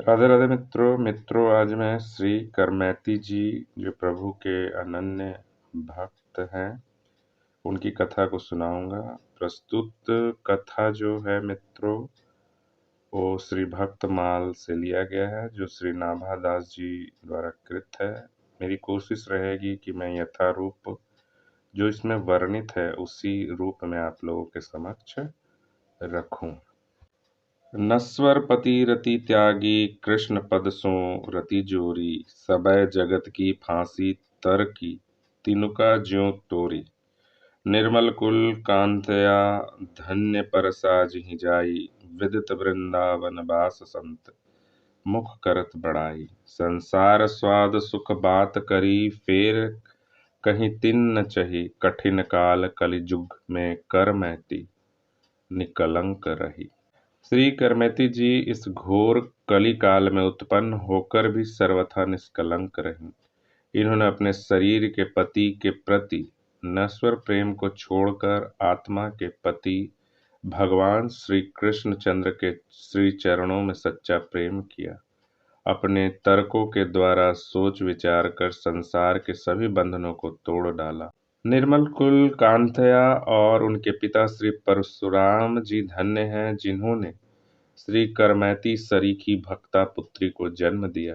राधे राधे मित्रों आज मैं श्री करमैती जी जो प्रभु के अनन्य भक्त हैं उनकी कथा को सुनाऊंगा। प्रस्तुत कथा जो है मित्रों वो श्री भक्तमाल से लिया गया है जो श्री नाभादास जी द्वारा कृत है। मेरी कोशिश रहेगी कि मैं यथारूप जो इसमें वर्णित है उसी रूप में आप लोगों के समक्ष रखूं। नस्वर पति रति त्यागी कृष्ण पद सो रति जोरी सबय जगत की फांसी तर की तिनुका ज्यों तोरी निर्मल कुल कांतया धन्य पर साजहि जाई विदित वृंदावन बास संत मुख करत बड़ाई संसार स्वाद सुख बात करी फेर कहीं तिन न चही कठिन काल कलिजुग में कर मैती निकलंक रही। श्री करमैती जी इस घोर कली काल में उत्पन्न होकर भी सर्वथा निष्कलंक रहीं। इन्होंने अपने शरीर के पति के प्रति नश्वर प्रेम को छोड़कर आत्मा के पति भगवान श्री कृष्णचंद्र के श्री चरणों में सच्चा प्रेम किया। अपने तर्कों के द्वारा सोच विचार कर संसार के सभी बंधनों को तोड़ डाला। निर्मल कुल कांतया और उनके पिता श्री परशुराम जी धन्य हैं जिन्होंने श्री करमैती सरीखी भक्ता पुत्री को जन्म दिया।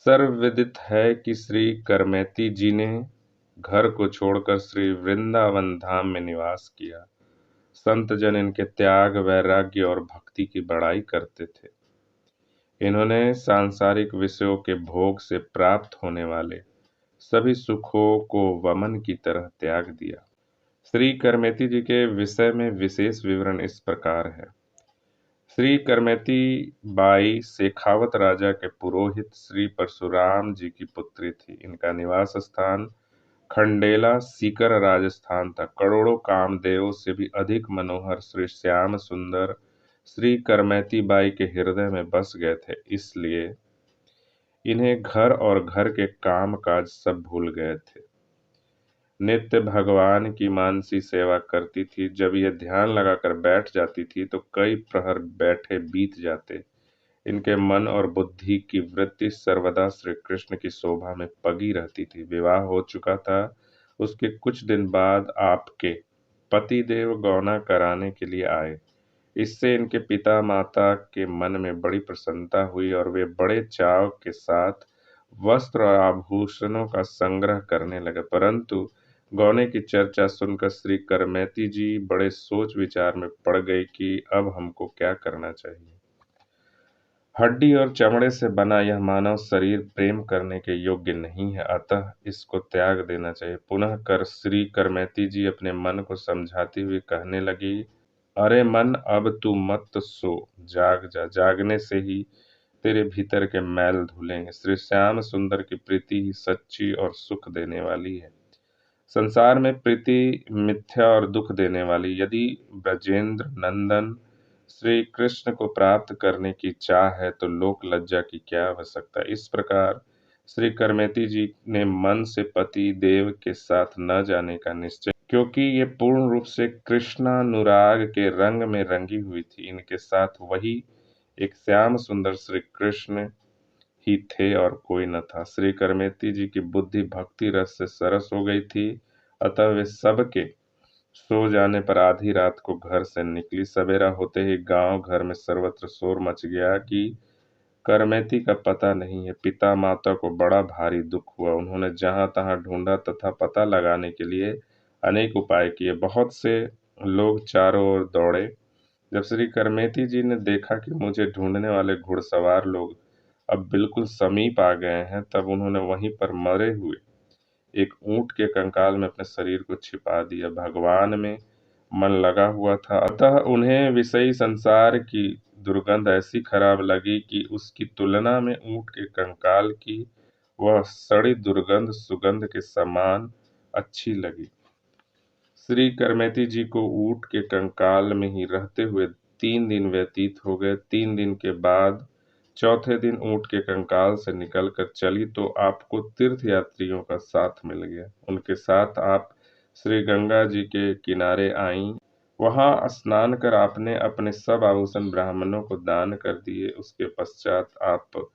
सर्वविदित है कि श्री करमैती जी ने घर को छोड़कर श्री वृंदावन धाम में निवास किया। संत जन इनके त्याग वैराग्य और भक्ति की बड़ाई करते थे। इन्होंने सांसारिक विषयों के भोग से प्राप्त होने वाले सभी सुखों को वमन की तरह त्याग दिया। श्री करमैती जी के विषय में विशेष विवरण इस प्रकार है। श्री करमैती बाई शेखावत राजा के पुरोहित श्री परशुराम जी की पुत्री थी। इनका निवास स्थान खंडेला सीकर राजस्थान था। करोड़ों कामदेवों से भी अधिक मनोहर श्री श्याम सुंदर श्री करमैती बाई के हृदय में बस गए थे, इसलिए इन्हें घर और घर के काम काज सब भूल गए थे। नित्य भगवान की मानसी सेवा करती थी। जब यह ध्यान लगाकर बैठ जाती थी तो कई प्रहर बैठे बीत जाते। इनके मन और बुद्धि की वृत्ति सर्वदा श्री कृष्ण की शोभा में पगी रहती थी। विवाह हो चुका था। उसके कुछ दिन बाद आपके पतिदेव गौना कराने के लिए आए। इससे इनके पिता माता के मन में बड़ी प्रसन्नता हुई और वे बड़े चाव के साथ वस्त्र और आभूषणों का संग्रह करने लगे। परंतु गौने की चर्चा सुनकर श्री करमैती जी बड़े सोच विचार में पड़ गई कि अब हमको क्या करना चाहिए। हड्डी और चमड़े से बना यह मानव शरीर प्रेम करने के योग्य नहीं है, अतः इसको त्याग देना चाहिए। पुनः कर श्री करमैती जी अपने मन को समझाती हुई कहने लगी, अरे मन, अब तू मत सो, जाग जा। जागने से ही तेरे भीतर के मैल धुलेंगे। श्री श्याम सुंदर की प्रीति ही सच्ची और सुख देने वाली है। संसार में प्रीति मिथ्या और दुख देने वाली। यदि ब्रजेंद्र नंदन श्री कृष्ण को प्राप्त करने की चाह है तो लोक लज्जा की क्या आवश्यकता। इस प्रकार श्री करमैती जी ने मन से पति देव के साथ न जाने का निश्चय, क्योंकि ये पूर्ण रूप से कृष्णानुराग के रंग में रंगी हुई थी। इनके साथ वही एक श्याम सुंदर श्री कृष्ण ही थे और कोई न था। श्री करमैती जी की बुद्धि भक्ति रस से सरस हो गई थी, अतः वे सबके सो जाने पर आधी रात को घर से निकली। सवेरा होते ही गांव घर में सर्वत्र शोर मच गया कि करमैती का पता नहीं है। पिता माता को बड़ा भारी दुख हुआ। उन्होंने जहां तहां ढूंढा तथा पता लगाने के लिए अनेक उपाय किए। बहुत से लोग चारों ओर दौड़े। जब श्री करमैती जी ने देखा कि मुझे ढूंढने वाले घुड़सवार लोग अब बिल्कुल समीप आ गए हैं, तब उन्होंने वहीं पर मरे हुए एक ऊंट के कंकाल में अपने शरीर को छिपा दिया। भगवान में मन लगा हुआ था, अतः उन्हें विषयी संसार की दुर्गंध ऐसी खराब लगी कि उसकी तुलना में ऊंट के कंकाल की वह सड़ी दुर्गंध सुगंध के समान अच्छी लगी। श्री करमैती जी को ऊंट के कंकाल में ही रहते हुए 3 दिन व्यतीत हो गए। 3 दिन के बाद चौथे दिन ऊंट के कंकाल से निकलकर चली तो आपको तीर्थ यात्रियों का साथ मिल गया। उनके साथ आप श्री गंगा जी के किनारे आईं वहां स्नान कर आपने अपने सब आभूषण ब्राह्मणों को दान कर दिए। उसके पश्चात आप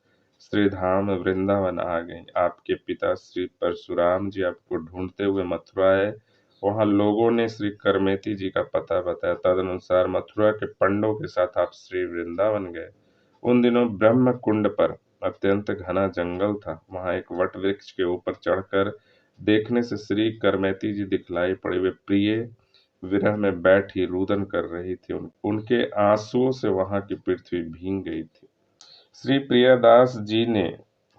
श्रीधाम वृंदावन आ गईं। आपके पिता श्री परशुराम जी आपको ढूंढते हुए मथुरा आए। वहां लोगों ने श्री करमेती जी का पता बताया। तदनुसार मथुरा के पंडों के साथ आप श्री वृंदावन गए। उन दिनों ब्रह्म कुंड पर अत्यंत घना जंगल था। वहां एक वट वृक्ष के ऊपर चढ़कर देखने से श्री करमेती जी दिखलाई पड़े। वे प्रिय विरह में बैठी रुदन कर रही थी। उनके आंसुओं से वहां की पृथ्वी भीग गई थी। श्री प्रियदास जी ने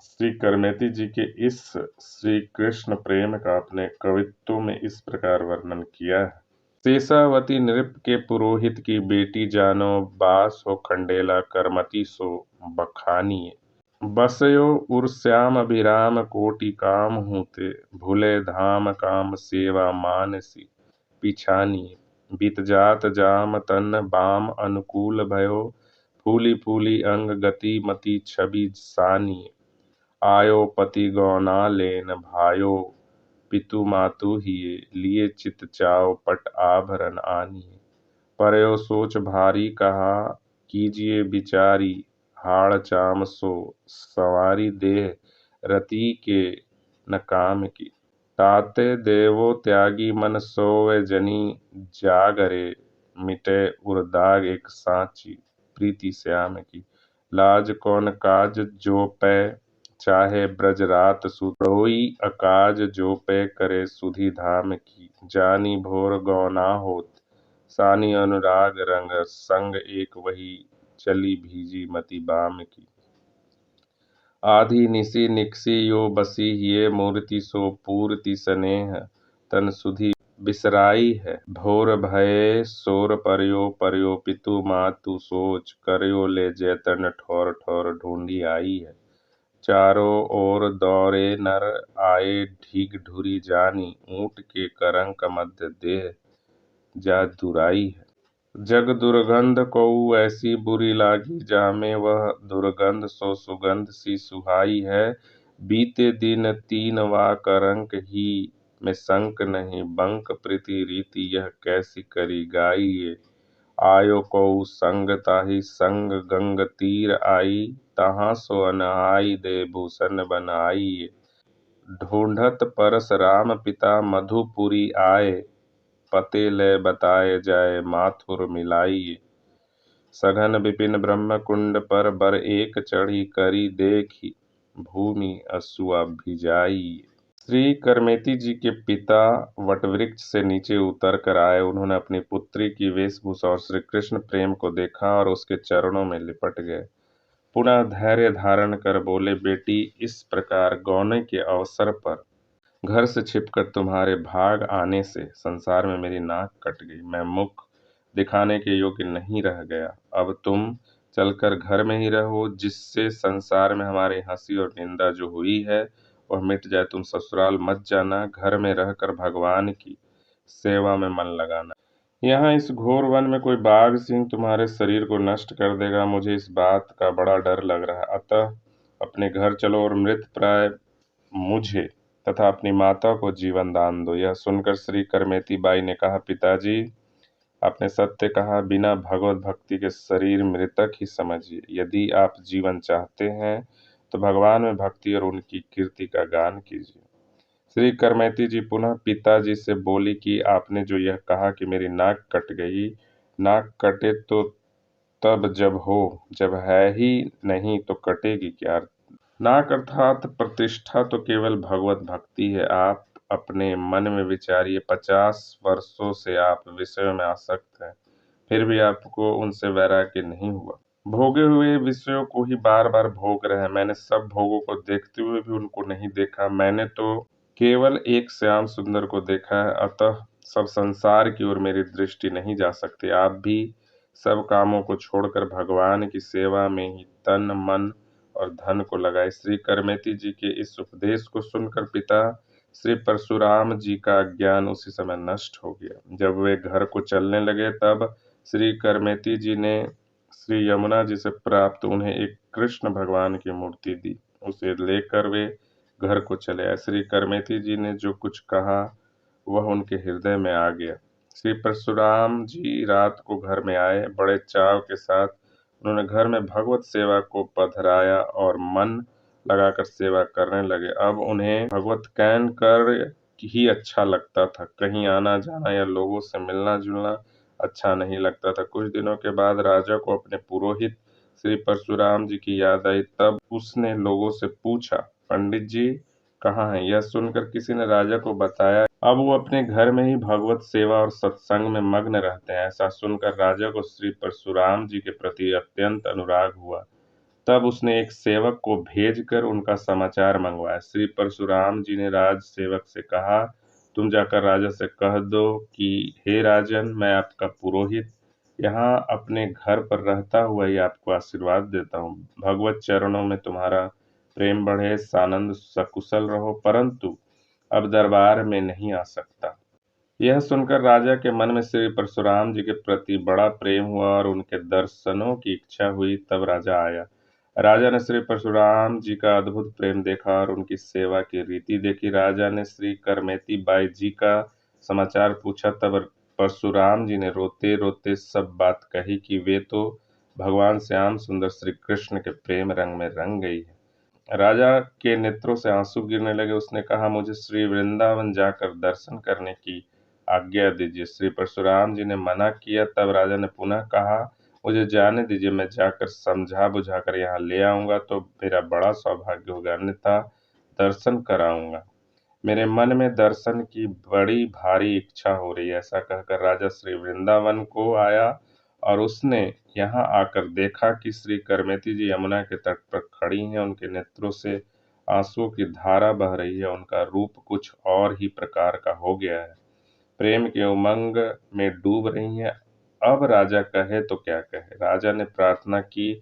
श्री करमेती जी के इस श्री कृष्ण प्रेम का अपने कवित्तों में इस प्रकार वर्णन किया है। शेषावती नृप के पुरोहित की बेटी जानो, बास हो खंडेला करमति सो बखानिए। बसयो उर श्याम अभिराम कोटि काम हूते, भूले धाम काम सेवा मानसी पिछानिए। बीत जात जाम तन बाम अनुकूल भयो, फूली फूली अंग गति मति छवि सानिए। आयो पति गौना लेन भायो, पितु मातु हिये लिए चित चाव पट आभरण आनिए। परयो सोच भारी कहा कीजिए बिचारी, हाड़ चाम सो सवारी देह रति के न काम की। ताते देवो त्यागी मन सोवे जनी, जागरे मिटे उर्दाग एक सांची प्रीति श्याम की। लाज कौन काज जो पै चाहे ब्रज रात सुधोई, अकाज जो पे करे सुधि धाम की। जानी भोर गौना होत सानी अनुराग रंग, संग एक वही चली भीजी मति बाम की। आधी निसी निकसी यो बसी ये मूर्ति सो पूर्ति स्नेह, तन सुधि बिसराई है। भोर भये सोर परयो परयो पितु मातु सोच, करयो ले जैतन ठोर ठोर ढूंढी आई है। चारों ओर दौरे नर आए ढीग ढुरी जानी, ऊंट के करंक मध्य देह जा दुराई है। जग दुर्गंध कोउ ऐसी बुरी लागी, जामे वह दुर्गंध सो सुगंध सी सुहाई है। बीते दिन तीन वा करंक ही में संक नहीं, बंक प्रीति रीति यह कैसी करी गाई ये। आयो कोउ संग ताहि संग गंग तीर आई, तहाँ सो अनहाई दे भूषण बनाई ये। ढूंढत परशुराम पिता मधुपुरी आए, पते ले बताए जाए माथुर मिलाई। सघन विपिन ब्रह्म कुंड पर बर एक चढ़ी, करी देखी भूमि असुआ भिजाई। श्री करमेती जी के पिता वटवृक्ष से नीचे उतर कर आए। उन्होंने अपनी पुत्री की वेशभूषा और श्री कृष्ण प्रेम को देखा और उसके चरणों में लिपट गए। पुनः धैर्य धारण कर बोले, बेटी, इस प्रकार गौने के अवसर पर घर से छिपकर तुम्हारे भाग आने से संसार में मेरी नाक कट गई। मैं मुख दिखाने के योग्य नहीं रह गया। अब तुम चलकर घर में ही रहो, जिससे संसार में हमारी हंसी और निंदा जो हुई है वह मिट जाए। तुम ससुराल मत जाना, घर में रहकर भगवान की सेवा में मन लगाना। यहाँ इस घोर वन में कोई बाघ सिंह तुम्हारे शरीर को नष्ट कर देगा। मुझे इस बात का बड़ा डर लग रहा है। अतः अपने घर चलो और मृत प्राय मुझे तथा अपनी माता को जीवन दान दो। यह सुनकर श्री करमेती बाई ने कहा, पिताजी, आपने सत्य कहा। बिना भगवत भक्ति के शरीर मृतक ही समझिए। यदि आप जीवन चाहते हैं तो भगवान में भक्ति और उनकी कीर्ति का गान कीजिए। श्री करमेती जी पुनः पिताजी से बोली कि आपने जो यह कहा कि मेरी नाक कट गई, नाक कटे तो तब जब हो, जब है ही नहीं तो कटेगी क्या। नाक अर्थात प्रतिष्ठा तो केवल भगवत भक्ति है। आप अपने मन में विचारिए, 50 वर्षों से आप विषयों में आसक्त हैं, फिर भी आपको उनसे वैराग्य नहीं हुआ। भोगे हुए विषयों को ही बार बार भोग रहे हैं। मैंने सब भोगों को देखते हुए भी उनको नहीं देखा। मैंने तो केवल एक श्याम सुंदर को देखा है। अतः सब संसार की ओर मेरी दृष्टि नहीं जा सकती। आप भी सब कामों को छोड़कर भगवान की सेवा में ही तन मन और धन को लगाए। श्री करमेती जी के इस उपदेश को सुनकर पिता श्री परशुराम जी का ज्ञान उसी समय नष्ट हो गया। जब वे घर को चलने लगे तब श्री करमेती जी ने श्री यमुना जी से प्राप्त उन्हें एक कृष्ण भगवान की मूर्ति दी। उसे लेकर वे घर को चले आए। श्री करमेती जी ने जो कुछ कहा वह उनके हृदय में आ गया। श्री परशुराम जी रात को घर में आए। बड़े चाव के साथ उन्होंने घर में भगवत सेवा को पधराया और मन लगाकर सेवा करने लगे। अब उन्हें भगवत कैन कर ही अच्छा लगता था। कहीं आना जाना या लोगों से मिलना जुलना अच्छा नहीं लगता था। कुछ दिनों के बाद राजा को अपने पुरोहित श्री परशुराम जी की याद आई। तब उसने लोगों से पूछा, पंडित जी कहाँ हैं? यह सुनकर किसी ने राजा को बताया अब वो अपने घर में ही भगवत सेवा और सत्संग में मग्न रहते हैं। ऐसा सुनकर राजा को श्री परशुराम जी के प्रति अत्यंत अनुराग हुआ। तब उसने एक सेवक को भेजकर उनका समाचार मंगवाया। श्री परशुराम जी ने राज सेवक से कहा, तुम जाकर राजा से कह दो कि हे राजन, मैं आपका पुरोहित यहाँ अपने घर पर रहता हुआ ही आपको आशीर्वाद देता हूँ। भगवत चरणों में तुम्हारा प्रेम बढ़े, सानंद सकुशल रहो, परंतु अब दरबार में नहीं आ सकता। यह सुनकर राजा के मन में श्री परशुराम जी के प्रति बड़ा प्रेम हुआ और उनके दर्शनों की इच्छा हुई। तब राजा आया। राजा ने श्री परशुराम जी का अद्भुत प्रेम देखा और उनकी सेवा की रीति देखी। राजा ने श्री करमेती बाई जी का समाचार पूछा। तब परशुराम जी ने रोते रोते सब बात कही कि वे तो भगवान श्याम सुंदर श्री कृष्ण के प्रेम रंग में रंग गई है। राजा के नेत्रों से आंसू गिरने लगे। उसने कहा, मुझे श्री वृंदावन जाकर दर्शन करने की आज्ञा दीजिए। श्री परशुराम जी ने मना किया। तब राजा ने पुनः कहा, मुझे जाने दीजिए, मैं जाकर समझा बुझाकर यहाँ ले आऊंगा तो मेरा बड़ा सौभाग्य होगा, अन्यथा दर्शन कराऊंगा। मेरे मन में दर्शन की बड़ी भारी इच्छा हो रही है। ऐसा कहकर राजा श्री वृंदावन को आया और उसने यहाँ आकर देखा कि श्री करमेती जी यमुना के तट पर खड़ी हैं। उनके नेत्रों से आंसुओं की धारा बह रही है। उनका रूप कुछ और ही प्रकार का हो गया है। प्रेम के उमंग में डूब रही हैं। अब राजा कहे तो क्या कहे। राजा ने प्रार्थना की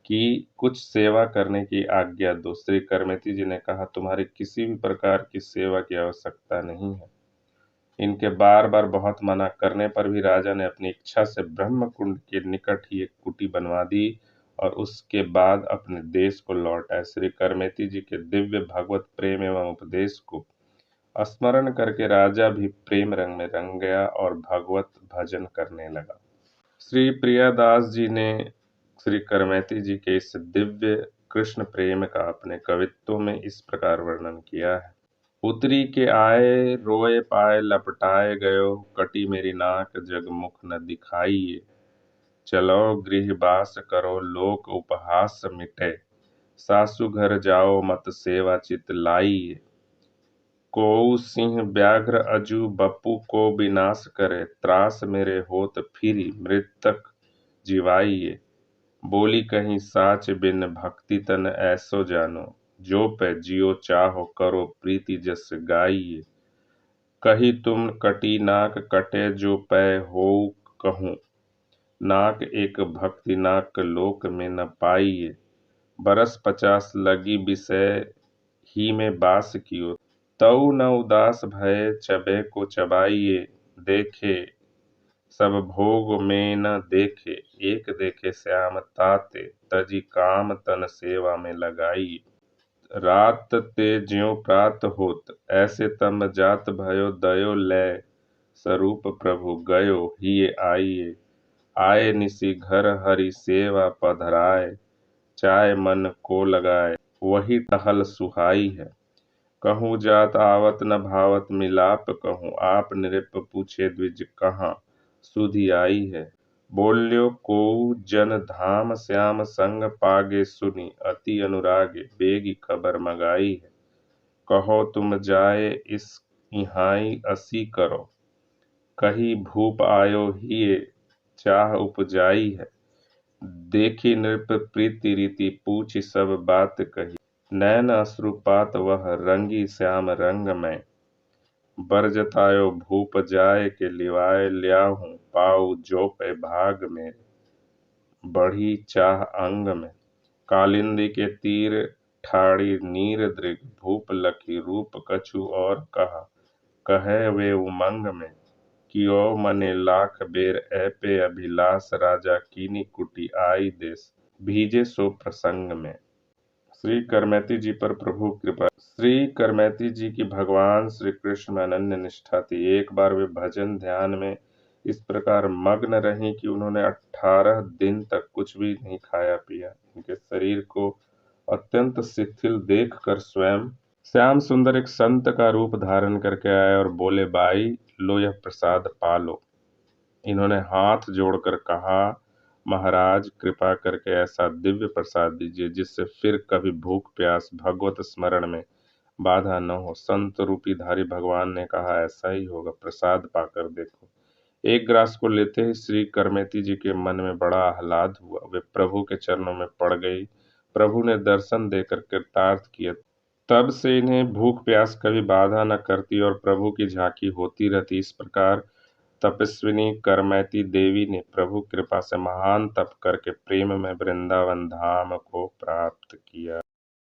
कि कुछ सेवा करने की आज्ञा दो। श्री करमेती जी ने कहा, तुम्हारी किसी भी प्रकार की सेवा की आवश्यकता नहीं है। इनके बार बार बहुत मना करने पर भी राजा ने अपनी इच्छा से ब्रह्म कुंड के निकट ही एक कुटी बनवा दी और उसके बाद अपने देश को लौट आए। श्री करमेती जी के दिव्य भगवत प्रेम एवं उपदेश को स्मरण करके राजा भी प्रेम रंग में रंग गया और भगवत भजन करने लगा। श्री प्रियादास जी ने श्री करमेती जी के इस दिव्य कृष्ण प्रेम का अपने कवित्वों में इस प्रकार वर्णन किया है। उतरी के आए रोए पाए लपटाए गयो, कटी मेरी नाक जग मुख न दिखाइए। चलो गृह बास करो लोक उपहास मिटे, सासु घर जाओ मत सेवा चित लाइए। कोऊ सिंह व्याघ्र अजू बपू को विनाश करे, त्रास मेरे होत फिरी मृतक जीवाइए। बोली कहीं साच बिन भक्ति तन ऐसो जानो, जो पे जियो चाहो करो प्रीति जस गाइए। कही तुम कटी नाक कटे जो पै हो कहूँ, नाक एक भक्ति नाक लोक में न पाइए। बरस 50 लगी विषय ही में बास कियो, तऊ न उदास भय चबे को चबाइए। देखे सब भोग में न देखे, एक देखे श्याम ताते, तजी काम तन सेवा में लगाई। रात ते ज्यों प्रात होत, ऐसे तम जात भयो दयो लय, स्वरूप प्रभु गयो हिये आइए। आए निसी घर हरि सेवा पधराए, चाय मन को लगाए वही टहल सुहाई है। कहूँ जात आवत न भावत मिलाप कहूँ, आप नृप पूछे द्विज कहाँ सुधि आई है। बोल्यो को जन धाम श्याम संग पागे सुनी, अति अनुरागे बेगी खबर मगाई है। कहो तुम जाए इस इहाई असी करो, कही भूप आयो हिये चाह उपजाई है। देखी नृप प्रीति रीति पूछी सब बात कही, नैन अश्रुपात वह रंगी श्याम रंग में। बरजतायो भूप जाय के लिवाए ल्याहूं, पाऊ जो पे भाग में बढ़ी चाह अंग में। कालिंदी के तीर ठाड़ी नीर दृग, भूप लखी रूप कछु और कहा, कहे वे उमंग में। कियो मने लाख बेर ऐपे अभिलाष, राजा कीनी कुटी आई देश भीजे सो प्रसंग में। श्री करमेती जी पर प्रभु कृपा। श्री करमेती जी की भगवान श्री कृष्ण में अनन्य निष्ठा थी। एक बार वे भजन ध्यान में इस प्रकार मग्न रहीं कि उन्होंने 18 दिन तक कुछ भी नहीं खाया पिया। उनके शरीर को अत्यंत शिथिल देखकर स्वयं श्याम सुंदर एक संत का रूप धारण करके आए और बोले, बाई लो यह प्रसाद पा लो। इन्होंने हाथ जोड़कर कहा, महाराज कृपा करके ऐसा दिव्य प्रसाद दीजिए जिससे फिर कभी भूख प्यास भगवत स्मरण में बाधा न हो। संत रूपी धारी भगवान ने कहा, ऐसा ही होगा, प्रसाद पाकर देखो। एक ग्रास को लेते ही श्री करमेती जी के मन में बड़ा आह्लाद हुआ। वे प्रभु के चरणों में पड़ गई। प्रभु ने दर्शन देकर कृतार्थ किया। तब से इन्हें भूख प्यास कभी बाधा न करती और प्रभु की झांकी होती रहती। इस प्रकार तपस्विनी करमैती देवी ने प्रभु कृपा से महान तप करके प्रेम में वृंदावन धाम को प्राप्त किया।